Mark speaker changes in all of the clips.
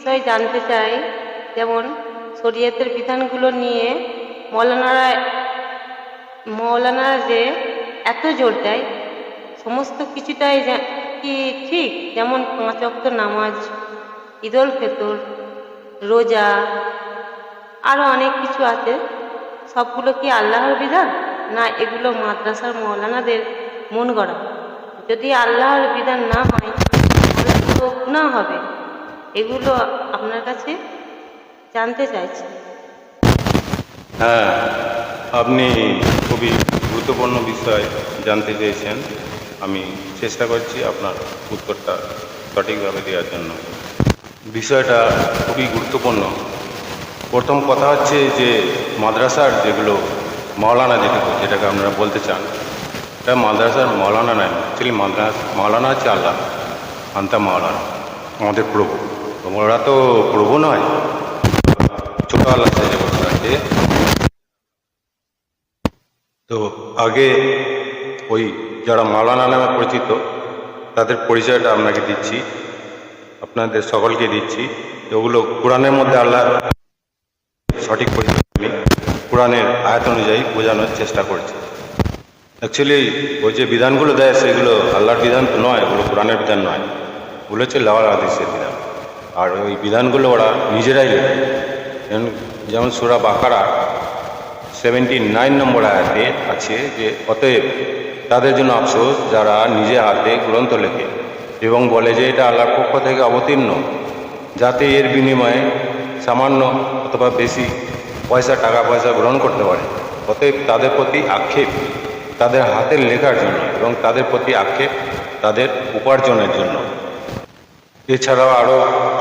Speaker 1: বিষয় জানতে চাই। যেমন শরীয়তের বিধানগুলো নিয়ে মৌলানারা যে এত জোর দেয়, সমস্ত কিছুটাই কি ঠিক? যেমন 5 ওয়াক্ত নামাজ, ঈদুল ফিতর, রোজা, আরও অনেক কিছু আছে। সবগুলো কি আল্লাহর বিধান, না এগুলো মাদ্রাসার মৌলানাদের মন গড়া? যদি আল্লাহর বিধান না হয় তাহলে তো গুনাহ হবে। এগুলো আপনার কাছে জানতে চাইছি।
Speaker 2: হ্যাঁ, আপনি খুবই গুরুত্বপূর্ণ বিষয় জানতে চেয়েছেন। আমি চেষ্টা করছি আপনার উত্তরটা সঠিকভাবে দেওয়ার জন্য। বিষয়টা খুবই গুরুত্বপূর্ণ। প্রথম কথা হচ্ছে যে মাদ্রাসার যেগুলো মাওলানা যেটাকে আপনারা বলতে চান, এটা মাদ্রাসার মাওলানা নয়। অ্যাকচুয়ালি মাওলানা হচ্ছে আল্লাহ, আন্তা মাওলানা, আমাদের প্রভু। ওরা তো প্রভু নয়, ছোটো আল্লাহ সাহায্য করতে আছে। তো আগে ওই যারা মাওলানা নামে পরিচিত তাদের পরিচয়টা আপনাকে দিচ্ছি, আপনাদের সকলকে দিচ্ছি। ওগুলো কোরআনের মধ্যে আল্লাহ সঠিক পরিচয় আমি কোরআনের আয়াত অনুযায়ী বোঝানোর চেষ্টা করছি। অ্যাকচুয়ালি ওই যে বিধানগুলো দেয় সেগুলো আল্লাহর বিধান তো নয়, ওগুলো কোরআনের বিধান নয়, ওগুলো হচ্ছে লাওয়াল হাদিসের বিধান। আর ওই বিধানগুলো ওরা নিজেরাই লেখে। যেমন সূরা বাকারা 79 নম্বর আয়াতে আছে যে অতএব তাদের জন্য আফসোস যারা নিজে হাতে গ্রন্থ লেখে এবং বলে যে এটা আল্লাহর পক্ষ থেকে অবতীর্ণ, যাতে এর বিনিময়ে সামান্য অথবা বেশি টাকা পয়সা গ্রহণ করতে পারে। অতএব তাদের প্রতি আক্ষেপ তাদের হাতের লেখার জন্য এবং তাদের প্রতি আক্ষেপ তাদের উপার্জনের জন্য। এছাড়াও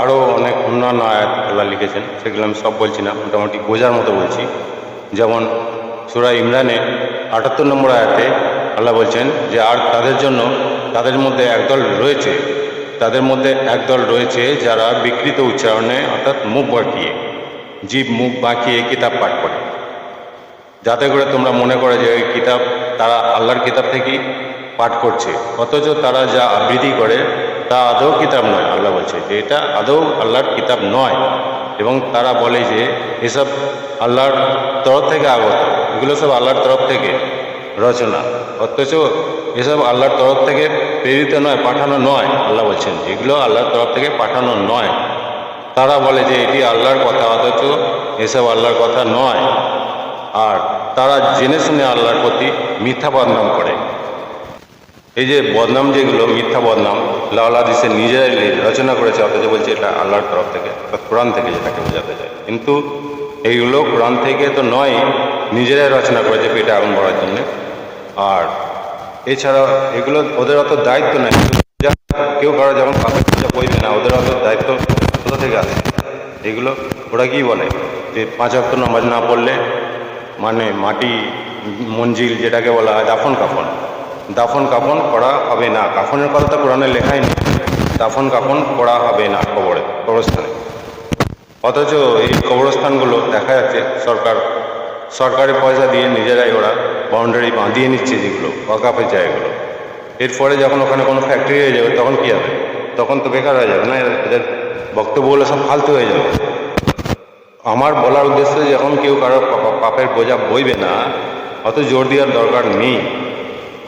Speaker 2: আরও অনেক অন্যান্য আয়াত আল্লাহ লিখেছেন, সেগুলো আমি সব বলছি না, মোটামুটি বোঝার মতো বলছি। যেমন সূরা ইমরানে 78 নম্বর আয়াতে আল্লাহ বলছেন যে আর তাদের মধ্যে একদল রয়েছে যারা বিকৃত উচ্চারণে অর্থাৎ মুখ বাঁকিয়ে কিতাব পাঠ করে, যাতে করে তোমরা মনে করো যে ওই কিতাব তারা আল্লাহর কিতাব থেকেই পাঠ করছে, অথচ তারা যা আবৃত্তি করে তা আদৌ কিতাব নয়। আল্লাহ বলছে যে এটা আদৌ আল্লাহর কিতাব নয়, এবং তারা বলে যে এসব আল্লাহর তরফ থেকে আগত, এগুলো সব আল্লাহর তরফ থেকে রচনা, অথচ এসব আল্লাহর তরফ থেকে প্রেরিত নয়, পাঠানো নয়। আল্লাহ বলছেন এগুলো আল্লাহর তরফ থেকে পাঠানো নয়। তারা বলে যে এটি আল্লাহর কথা, অথচ এসব আল্লাহর কথা নয়। আর তারা জেনে শুনে আল্লাহর প্রতি মিথ্যা বদনাম করে। এই যে বদনাম, যেগুলো মিথ্যা বদনাম লাওয়াল হাদিসে নিজেরাই রচনা করেছে, অথচ বলছে এটা আল্লাহর তরফ থেকে, কোরআন থেকে, যেটাকে বোঝাতে যায়। কিন্তু এইগুলো কোরআন থেকে তো নয়, নিজেরাই রচনা করেছে পেটে আগুন ভরার জন্যে। আর এছাড়া এগুলো ওদের অত দায়িত্ব নেই। কেউ কারো যখন পাপের পূজা বইবে না, ওদের অত দায়িত্ব কোথা থেকে আসে? এগুলো ওরা কি বলে যে 5 ওয়াক্ত নামাজ না পড়লে মানে মাটি মঞ্জিল, যেটাকে বলা হয় দাফন কাফন করা হবে না। কাফনের কথা তো কোরআনে লেখাই নেই, দাফন কাফন করা হবে না কবরস্থানে। অথচ এই কবরস্থানগুলো দেখা যাচ্ছে সরকারের পয়সা দিয়ে নিজেরাই ওরা বাউন্ডারি বাঁধিয়ে নিচ্ছে, যেগুলো ওয়াকাফের জায়গাগুলো। এরপরে যখন ওখানে কোনো ফ্যাক্টরি হয়ে যাবে তখন কী হবে? তখন তো বেকার হয়ে যাবে না, এদের বক্তব্যগুলো সব ফালতু হয়ে যাবে। আমার বলার উদ্দেশ্য, যখন কেউ কারো পাপের বোঝা বইবে না, অত জোর দেওয়ার দরকার নেই।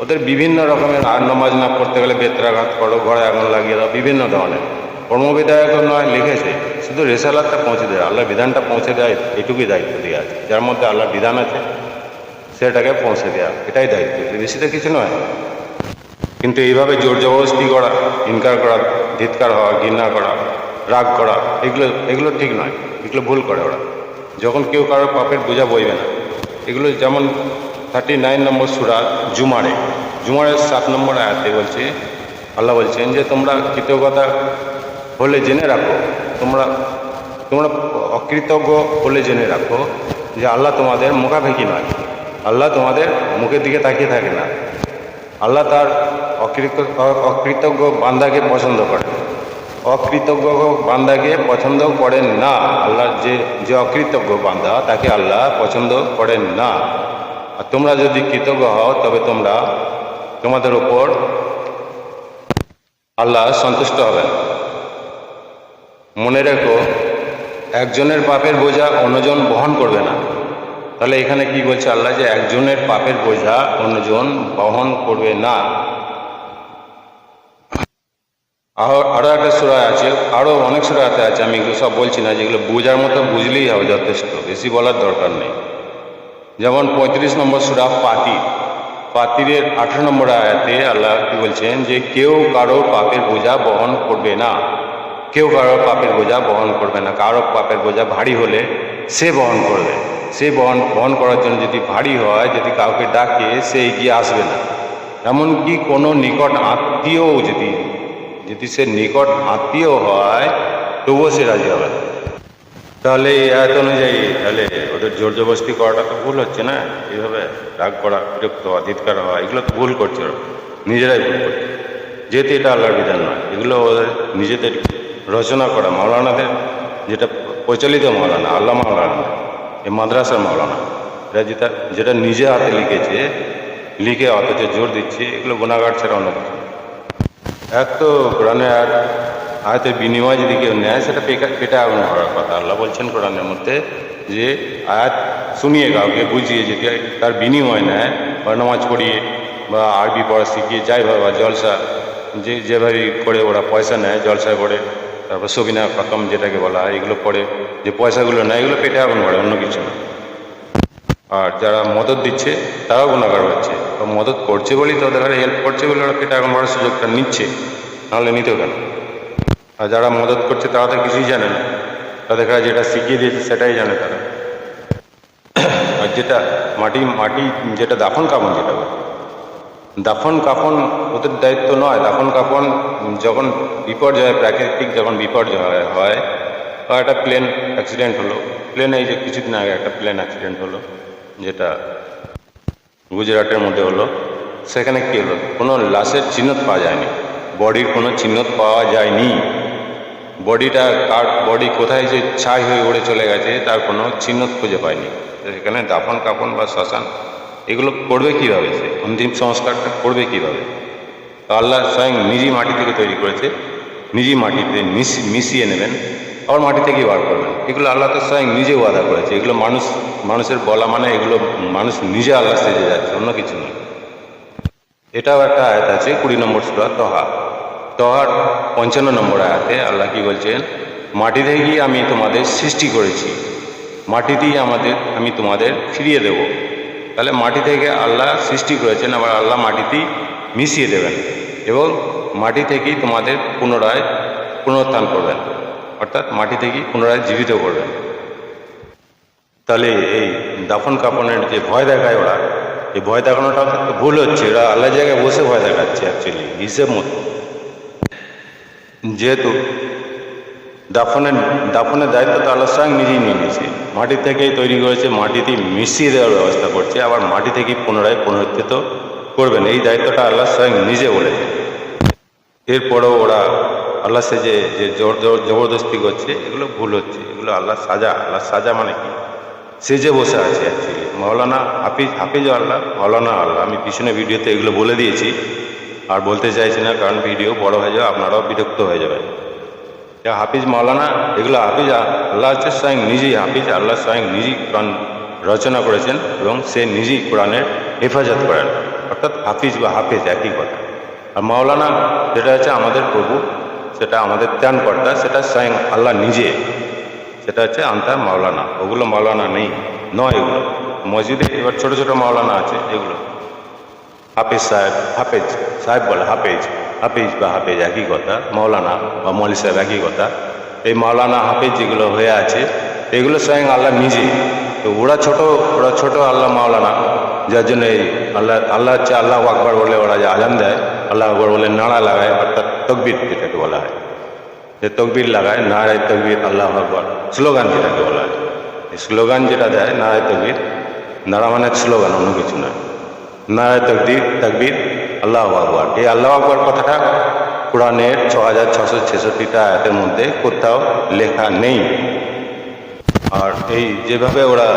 Speaker 2: ওদের বিভিন্ন রকমের নামাজ না পড়তে গেলে বেত্রাঘাত করো, ঘরে আগুন লাগিয়ে দাও, বিভিন্ন ধরনের কর্মবিধায়ক নয় লিখেছে, শুধু রেসালাতটা পৌঁছে দেয়, আল্লাহর বিধানটা পৌঁছে দেয়, এটুকুই দায়িত্ব দেওয়া আছে। যার মধ্যে আল্লাহর বিধান আছে সেটাকে পৌঁছে দেওয়া, এটাই দায়িত্ব, বেশি তো কিছু নয়। কিন্তু এইভাবে জোর জবরদস্তি করা, ইনকার করা, ধিৎকার হওয়া, ঘৃণা করা, রাগ করা, এগুলো ঠিক নয়, এগুলো ভুল করে ওরা। যখন কেউ কারোর পাপের বোঝা বইবে না, এগুলো যেমন 39 নম্বর সূরা জুমারের 7 নম্বর আয়াতে বলছে, আল্লাহ বলছেন যে তোমরা কৃতজ্ঞতা হলে জেনে রাখো, তোমরা অকৃতজ্ঞ হলে জেনে রাখো যে আল্লাহ তোমাদের মুখাপেক্ষী নয়, আল্লাহ তোমাদের মুখের দিকে তাকিয়ে থাকে না। আল্লাহ তার অকৃতজ্ঞ বান্দাকে পছন্দ করেন, অকৃতজ্ঞ বান্দাকে পছন্দ করেন না। আল্লাহর যে অকৃতজ্ঞ বান্দা তাকে আল্লাহ পছন্দ করেন না। আর তোমরা যদি কৃতজ্ঞ হও তবে তোমাদের উপর আল্লাহ সন্তুষ্ট হবেন। মনে রেখো একজনের পাপের বোঝা অন্যজন বহন করবে না। তাহলে এখানে কি বলছে আল্লাহ, যে একজনের পাপের বোঝা অন্যজন বহন করবে না। আরও একটা সূরা আছে, আরও অনেক সূরাতে আছে, আমি এগুলো সব বলছি না, যেগুলো বোঝার মতো বুঝলেই হবে, যথেষ্ট, বেশি বলার দরকার নেই। যেমন 35 নম্বর সূরা ফাতিরের 18 নম্বর আয়াতে আল্লাহ কি বলছেন, যে কেউ কারো পাপের বোঝা বহন করবে না, কেউ কারো পাপের বোঝা বহন করবে না। কারো পাপের বোঝা ভারী হলে সে বহন করবে, সে বহন করার জন্য যদি ভারী হয়, যদি কাউকে ডাকে, সে এগিয়ে আসবে না। এমনকি কোনো নিকট আত্মীয়ও যদি সে নিকট আত্মীয় হয়, তবুও সে রাজি হবে না। তাহলে এই আয়াত অনুযায়ী তাহলে ওদের জোর জবরদস্তি করাটা তো ভুল হচ্ছে না। এইভাবে রাগ করা, বিরক্ত হওয়া, ধিৎকার হওয়া, এগুলো তো ভুল করছে ওরা, নিজেরাই ভুল করছে, যেহেতু এটা আল্লাহর বিধান নয়। এগুলো ওদের নিজেদের রচনা করা, মাওলানাদের যেটা প্রচলিত মাওলানা, আল্লাহ মাওলানা, এই মাদ্রাসার মাওলানা, এরা যেটা নিজে হাতে লিখে অথচ জোর দিচ্ছে, এগুলো গুনাহগার ছাড়া অন্য কিছু না। এক তো কোরআনের আয়াতের বিনিময় যদি কেউ নেয়, সেটা পেটে আগুন হওয়ার কথা। আল্লাহ বলছেন কোরআনের মধ্যে, যে আয়াত শুনিয়ে কাউকে বুঝিয়ে যদি তার বিনিময় নেয়, বা নামাজ পড়িয়ে বা আরবি পড়া শিখিয়ে, যাই বা জলসা যেভাবে করে ওরা পয়সা নেয়, জলসা করে, তারপর সবিনা খতম যেটাকে বলা হয়, এগুলো করে যে পয়সাগুলো নেয়, এগুলো পেটে আগুন করে, অন্য কিছু না। আর যারা মদত দিচ্ছে তারাও গুনাহগার হচ্ছে, মদত করছে বলেই তো ওদের হেল্প করছে বলে ওরা পেটে আগুন করার সুযোগটা নিচ্ছে, নাহলে নিতেও কেন। আর যারা মদত করছে তারা তো কিছুই জানে না, তাদের কাছে যেটা শিখিয়ে দিয়েছে সেটাই জানে তারা। আর যেটা মাটি যেটা দাফন কাফন, যেটা দাফন কাফন ওদের দায়িত্ব নয়। দাফন কাফন যখন বিপর্যয়, প্রাকৃতিক যখন বিপর্যয় হয়, বা একটা প্লেন অ্যাক্সিডেন্ট হলো, প্লেনে এই যে কিছুদিন আগে একটা প্লেন অ্যাক্সিডেন্ট হলো, যেটা গুজরাটের মধ্যে হলো, সেখানে কী হলো, কোনো লাশের চিহ্ন পাওয়া যায়নি, বডির কোনো চিহ্ন পাওয়া যায়নি। বডি কোথায় যে ছাই হয়ে উড়ে চলে গেছে, তার কোনো চিহ্ন খুঁজে পায়নি। সেখানে দাফন কাফন বা শ্মশান এগুলো করবে কীভাবে, সে অন্তিম সংস্কারটা করবে কীভাবে? আল্লাহ স্বয়ং নিজেই মাটি থেকে তৈরি করেছে, নিজেই মাটিতে মিশিয়ে নেবেন, আবার মাটি থেকেই বার করবেন। এগুলো আল্লাহ তো স্বয়ং নিজে ওয়াদা করেছে। এগুলো মানুষের বলা মানে, এগুলো মানুষ নিজে আল্লাহ সেজে যাচ্ছে, অন্য কিছু নয়। এটাও একটা আয়াত আছে 20 নম্বর সূরা তহার 55 নম্বর আয়াতে আল্লাহ কি বলছেন, মাটি থেকেই আমি তোমাদের সৃষ্টি করেছি, মাটিতেই আমি তোমাদের ফিরিয়ে দেব। তাহলে মাটি থেকে আল্লাহ সৃষ্টি করেছেন, আবার আল্লাহ মাটিতেই মিশিয়ে দেবেন, এবং মাটি থেকেই তোমাদের পুনরুত্থান করবেন, অর্থাৎ মাটি থেকেই পুনরায় জীবিত করবেন। তাহলে এই দাফন কাফনের যে ভয় দেখায় ওরা, এই ভয় দেখানোটা তো ভুল হচ্ছে। এরা আল্লাহ জায়গায় বসে ভয় দেখাচ্ছে অ্যাকচুয়ালি, হিসেব মতো। যেহেতু দাফনের দায়িত্ব তো আল্লাহ স্বয়ং নিজেই নিয়ে নিয়েছে, মাটি থেকেই তৈরি করেছে, মাটিতেই মিশিয়ে দেওয়ার ব্যবস্থা করছে, আবার মাটি থেকেই পুনরুত্থিত করবেন, এই দায়িত্বটা আল্লাহ স্বয়ং নিজে বলেছে। এরপরেও ওরা আল্লাহ সেজে যে জবরদস্তি করছে, এগুলো ভুল হচ্ছে, এগুলো আল্লাহ সাজা মানে কি, সেজে বসে আছে অ্যাকচুয়ালি। হাফিজ আল্লাহ, মৌলানা আল্লাহ। আমি পিছনে ভিডিওতে এগুলো বলে দিয়েছি, আর বলতে চাইছি না, কারণ ভিডিও বড় হয়ে যাবে, আপনারাও বিরক্ত হয়ে যাবেন। হাফিজ মাওলানা, এগুলো হাফিজ আল্লাহ হচ্ছে স্বয়ং নিজেই হাফিজ। আল্লাহ স্বয়ং নিজেই কোরআন রচনা করেছেন, এবং সে নিজেই কোরআনের হেফাজত করেন, অর্থাৎ হাফিজ বা হাফিজ একই কথা। আর মাওলানা যেটা হচ্ছে আমাদের প্রভু, সেটা আমাদের ত্রাণকর্তা, সেটা স্বয়ং আল্লাহ নিজে, সেটা হচ্ছে আন্তা মাওলানা। ওগুলো মাওলানা নয়, এগুলো মসজিদে এবার ছোট ছোট মাওলানা আছে, এগুলো হাফিজ সাহেব বলে, হাফিজ বা হাফিজ একই কথা, মাওলানা বা মৌলী সাহেব একই কথা। এই মাওলানা হাফিজ যেগুলো হয়ে আছে, এগুলো স্বয়ং আল্লাহ নিজে। তো ওরা ছোট আল্লাহ মাওলানা, যার জন্য এই আল্লাহ হচ্ছে আল্লাহ আকবার বলে ওরা যে আজান দেয়, আল্লাহ আকবার বলে নাড়া লাগায়, অর্থাৎ তকবির যেটাকে বলা হয়, যে তকবির লাগায়, নারায় তকবির আল্লাহ আকবার, স্লোগান যেটাকে বলা হয়। এই স্লোগান যেটা দেয় নারায় তকবির, নারা মানে স্লোগান, অন্য কিছু নয়। নারায় তকবির আল্লাহ আকবার, এই আল্লাহ আকবার কথাটা কোরআনের 6666টা আয়াতের মধ্যে কোথাও লেখা নেই। আর এই যেভাবে ওরা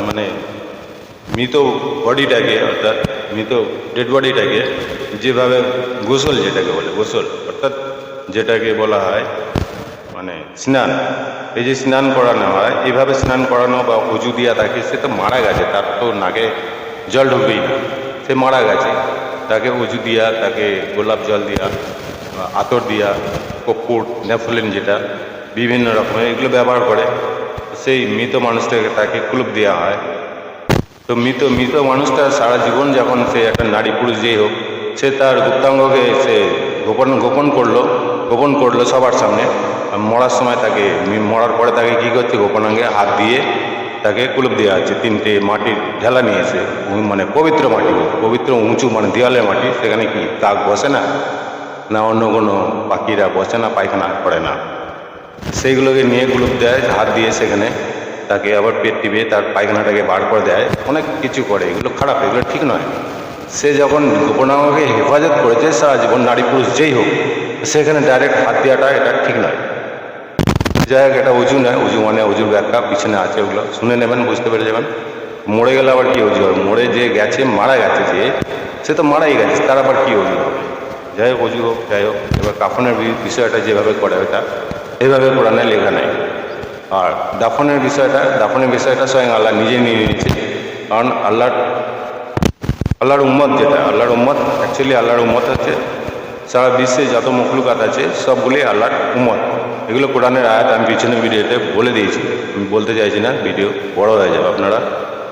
Speaker 2: মানে মৃত বডিটাকে, অর্থাৎ মৃত ডেড বডিটাকে যেভাবে গোসল, যেটাকে বলে গোসল, অর্থাৎ যেটাকে বলা হয় মানে স্নান, এই যে স্নান করানো হয়, এইভাবে স্নান করানো বা উজু দিয়া থাকে, সে তো মারা গেছে, তার তো নাকে জল ঢুকবেই না, সে মারা গেছে, তাকে উজু দিয়া, তাকে গোলাপ জল দিয়া, আতর দিয়া, কর্পূর, ন্যাফলিন যেটা বিভিন্ন রকমের এগুলো ব্যবহার করে, সেই মৃত মানুষটাকে তাকে কুলুপ দেওয়া হয়। তো মৃত মানুষটা সারা জীবন যখন সে একটা নারী পুরুষ যেই হোক, সে তার গুপ্তাঙ্গকে সে গোপন করলো সবার সামনে। আর মরার সময় তাকে, মরার পরে তাকে কী করছে, গোপনাঙ্গে হাত দিয়ে তাকে কুলুপ দেওয়া হচ্ছে। 3টে মাটির ঢেলা নিয়েছে, মানে পবিত্র মাটি, পবিত্র উঁচু মানে দেওয়ালের মাটি, সেখানে কি কাক বসে না, না অন্য কোনো পাখিরা বসে না, পায়খানা করে না, সেইগুলোকে নিয়ে কুলুপ দেয় হাত দিয়ে, সেখানে তাকে আবার পেট টিপে তার পায়খানাটাকে বার করে দেয়, অনেক কিছু করে। এগুলো খারাপ, এগুলো ঠিক নয়। সে যখন গোপনাঙ্গকে হেফাজত করেছে সারা জীবন, নারী পুরুষ যেই হোক, সেখানে ডাইরেক্ট হাত দেওয়াটা এটা ঠিক নয়। যাই হোক, এটা উজু নয়, উজু মানে উজুর ব্যাখ্যা পিছনে আছে, ওগুলো শুনে নেবেন, বুঝতে পেরে যাবেন। মরে গেলে আবার কি উজু হবে? মরে যে গেছে, মারা গেছে যে, সে তো মারাই গেছে, তার আবার কি উজু হবে? যাই হোক, উজু হোক, যাই হোক। এবার কাফনের বিষয়টা যেভাবে করে ওটা এইভাবে কোরআনে লেখা নেই। আর দাফনের বিষয়টা স্বয়ং আল্লাহ নিজে নিয়ে নিয়েছে, কারণ আল্লাহর উম্মত যেটা, আল্লাহর উম্মত অ্যাকচুয়ালি আল্লাহর উম্মত হচ্ছে সারা বিশ্বে যত মখলুকাত আছে সবগুলি আল্লাহর উম্মত। এগুলো কোরআনের আয়াত আমি পিছনে ভিডিওতে বলে দিয়েছি, আমি বলতে চাইছি না, ভিডিও বড় হয়ে যাবে, আপনারা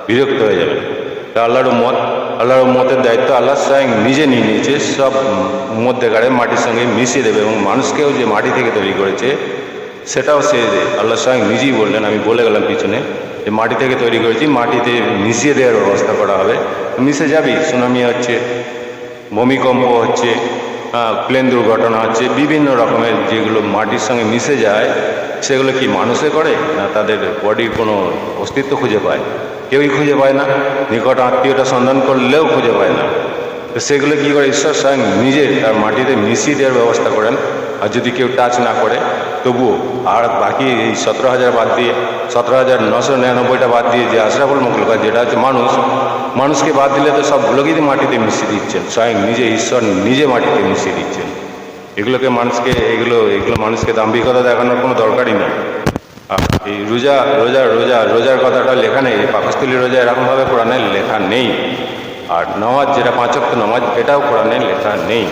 Speaker 2: বিরক্ত হয়ে যাবেন। তা আল্লাহর উম্মতের দায়িত্ব আল্লাহ স্বয়ং নিজে নিয়ে নিয়েছে, সব উম্মত দেখারে মাটির সঙ্গে মিশিয়ে দেবে, এবং মানুষকেও যে মাটি থেকে তৈরি করেছে সেটাও সে আল্লাহ স্বয়ং নিজেই বললেন, আমি বলে গেলাম পিছনে, যে মাটি থেকে তৈরি করেছি, মাটিতে মিশিয়ে দেওয়ার ব্যবস্থা করা হবে। মিশে যাবেই, সুনামি হচ্ছে, ভূমিকম্প হচ্ছে, প্লেন দুর্ঘটনা হচ্ছে, বিভিন্ন রকমের যেগুলো মাটির সঙ্গে মিশে যায়, সেগুলো কি মানুষে করে না তাদের বডির কোনো অস্তিত্ব খুঁজে পায়? কেউই খুঁজে পায় না, নিকট আত্মীয়তা সন্ধান করলেও খুঁজে পায় না। তো সেগুলো কী করে? ঈশ্বর স্বয়ং নিজে তার মাটিতে মিশিয়ে দেওয়ার ব্যবস্থা করেন। আর যদি কেউ টাচ না করে তবুও, আর বাকি এই 17,000 বাদ দিয়ে, 17,999টা বাদ দিয়ে যে আশরাফুল মখলুকাত যেটা হচ্ছে মানুষকে বাদ দিলে তো সবগুলোকেই মাটিতে মিশিয়ে দিচ্ছেন, স্বয়ং নিজে ঈশ্বর নিজে মাটিতে মিশিয়ে দিচ্ছেন। এগুলো মানুষকে দাম্ভিকতা দেখানোর কোনো দরকারই নেই। আর এই রোজার কথাটা লেখা নেই, পাকস্থলী রোজা এরকমভাবে কোরআনে লেখা নেই। আর নামাজ যেটা 5 ওয়াক্ত নামাজ, এটাও কোরআনে লেখা নেই।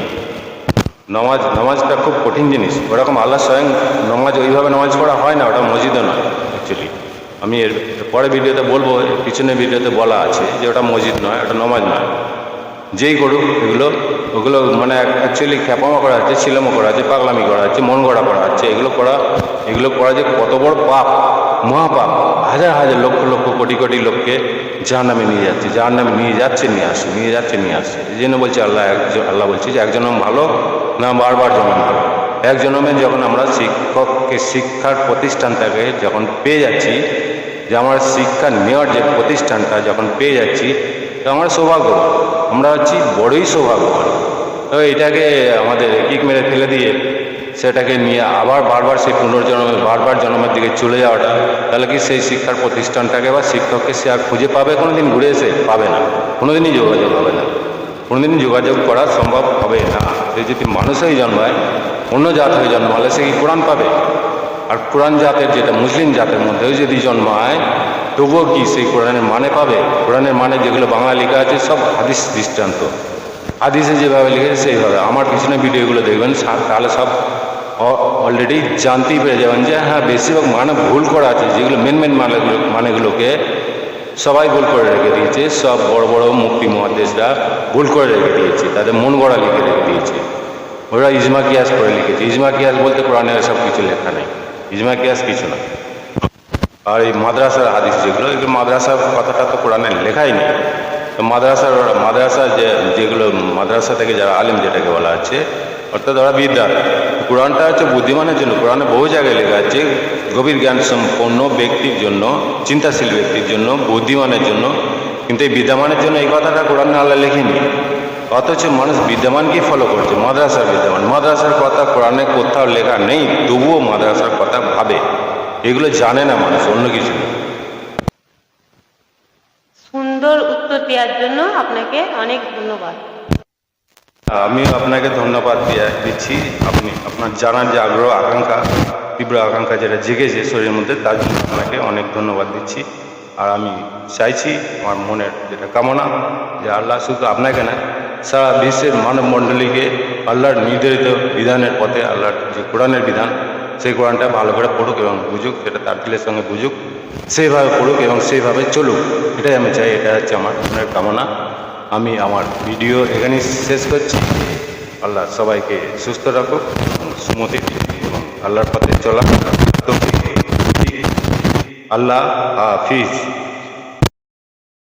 Speaker 2: নামাজটা খুব কঠিন জিনিস, ওরকম আল্লাহ স্বয়ং নামাজ ওইভাবে নামাজ পড়া হয় না, ওটা মসজিদও নয় অ্যাকচুয়ালি। আমি এর পরে ভিডিওতে বলবো, পিছনে ভিডিওতে বলা আছে যে ওটা মসজিদ নয়, ওটা নামাজ নয়। যেই করুক ওগুলো মানে অ্যাকচুয়ালি খ্যাপামা করা হচ্ছে, ছিলামো করা হচ্ছে, পাগলামি করা হচ্ছে, মন গড়া করা হচ্ছে। এগুলো করা যে কত বড় পাপ, মহাপাপ, হাজার হাজার লক্ষ লক্ষ কোটি কোটি লোককে জাহান্নামে নিয়ে যাচ্ছে, নিয়ে আসছে। এই জন্য বলছে আল্লাহ বলছে যে এক জনম ভালো না বারবার জনম ভালো। এক জনমে যখন আমরা শিক্ষার প্রতিষ্ঠানটাকে যখন পেয়ে যাচ্ছি, যে আমার শিক্ষা নেওয়ার যে প্রতিষ্ঠানটা যখন পেয়ে যাচ্ছি, তো আমরা সৌভাগ্যবান, আমরা হচ্ছি বড়ই সৌভাগ্যবান। তো এটাকে আমাদের কিক মেরে ফেলে দিয়ে সেটাকে নিয়ে আবার বারবার সেই বারবার জন্মের দিকে চলে যাওয়াটা, তাহলে কি সেই শিক্ষার প্রতিষ্ঠানটাকে বা শিক্ষককে সে আর খুঁজে পাবে? কোনোদিন ঘুরে এসে পাবে না, কোনোদিনই যোগাযোগ হবে না, কোনোদিনই যোগাযোগ করা সম্ভব হবে না। সে যদি মানুষ হয়ে জন্মায়, অন্য জাত হয়ে জন্মালে সে কি কোরআন পাবে? আর কোরআন জাতের, যেটা মুসলিম জাতের মধ্যেও যদি জন্মায়, তবুও কি সেই কোরআনের মানে পাবে? কোরআনের মানে যেগুলো বাংলা লেখা আছে সব হাদিস দৃষ্টান্ত, হাদিসে যেভাবে লিখেছে সেইভাবে। আমার পিছনে ভিডিওগুলো দেখবেন, তাহলে সব অলরেডি জানতেই পেরে যাবেন যে হ্যাঁ, বেশিরভাগ মানে ভুল করা আছে, যেগুলো মেন মানেগুলোকে সবাই ভুল করে রেখে দিয়েছে। সব বড় বড় মুফতি মুহাদ্দিসরা ভুল করে রেখে দিয়েছে, তাদের মন গড়া লিখে রেখে দিয়েছে। ওরা ইজমা কিয়াস করে লিখেছে। ইজমা কিয়াস বলতে কোরআনের সব কিছু লেখা নেই, ইজমা কিয়াস কিছু না। আর এই মাদ্রাসার হাদিস যেগুলো, এগুলো মাদ্রাসার কথাটা তো কোরআনে লেখাই নেই। তো মাদ্রাসা যেগুলো মাদ্রাসা থেকে যারা আলিম যেটাকে বলা হচ্ছে, অর্থাৎ ওরা বিদ্যা। কোরআনটা হচ্ছে বুদ্ধিমানের জন্য, কোরআনে বহু জায়গায় লেখা আছে গভীর জ্ঞান সম্পন্ন ব্যক্তির জন্য, চিন্তাশীল ব্যক্তির জন্য, বুদ্ধিমানের জন্য। কিন্তু এই বিদ্যমানের জন্য এই কথাটা কোরআনে আল্লাহ লেখেনি। অথচ মানুষ বিদ্যমানকেই ফলো করছে, মাদ্রাসার কথা কোরআনে কোথাও লেখা নেই, তবুও মাদ্রাসার কথা ভাবে। এগুলো জানে না মানুষ, অন্য কিছু।
Speaker 1: সুন্দর উত্তর দেওয়ার জন্য আপনাকে অনেক ধন্যবাদ।
Speaker 2: আমিও আপনাকে ধন্যবাদ দিচ্ছি। আপনি আপনার জানার যে আগ্রহ আকাঙ্ক্ষা, তীব্র আকাঙ্ক্ষা যেটা জেগেছে শরীরের মধ্যে, তার জন্য আপনাকে অনেক ধন্যবাদ দিচ্ছি। আর আমি চাইছি আমার মনের যেটা কামনা, যে আল্লাহ শুধু আপনাকে না, সারা বিশ্বের মানব মণ্ডলীকে আল্লাহর নির্ধারিত বিধানের পথে, আল্লাহর যে কোরআনের বিধান, সেই কোরআনটা ভালো করে পড়ুক এবং বুঝুক, সেটা তার দিলের সঙ্গে বুঝুক, সেইভাবে পড়ুক এবং সেইভাবে চলুক। এটাই আমি চাই, এটা হচ্ছে আমার মনের কামনা। আমি আমার ভিডিও এখানেই শেষ করছি। আল্লাহ সবাইকে সুস্থ রাখুক এবং সুমতি দিক এবং আল্লাহর পথে চলা। আল্লাহ হাফিজ।